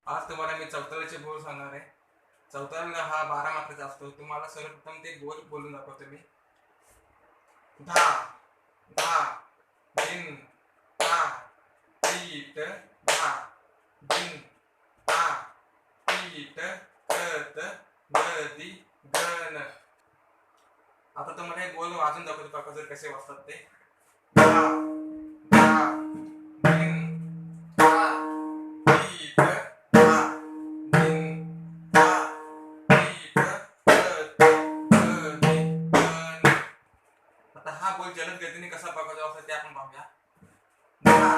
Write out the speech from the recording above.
आज तुम्हाला मी चौताळ्याचे बोल सांगणार आहे. चौताळा हा 12 मात्रेचा असतो. तुम्हाला सर्वप्रथम ते बोल बोलून दाखवतो मी. धा धा धिन ता तीट धा धिन ता तीट कत गदी गण. आता तुम्हाला हे बोल वाजून दाखवतो काका जर कसे वाजतात ते. धा धा धिन ता तीट धा धिन ता तीट कत गदी गण. आता हा बोल जलद गतीने कसा बघायचा असतो ते आपण पाहूया. धा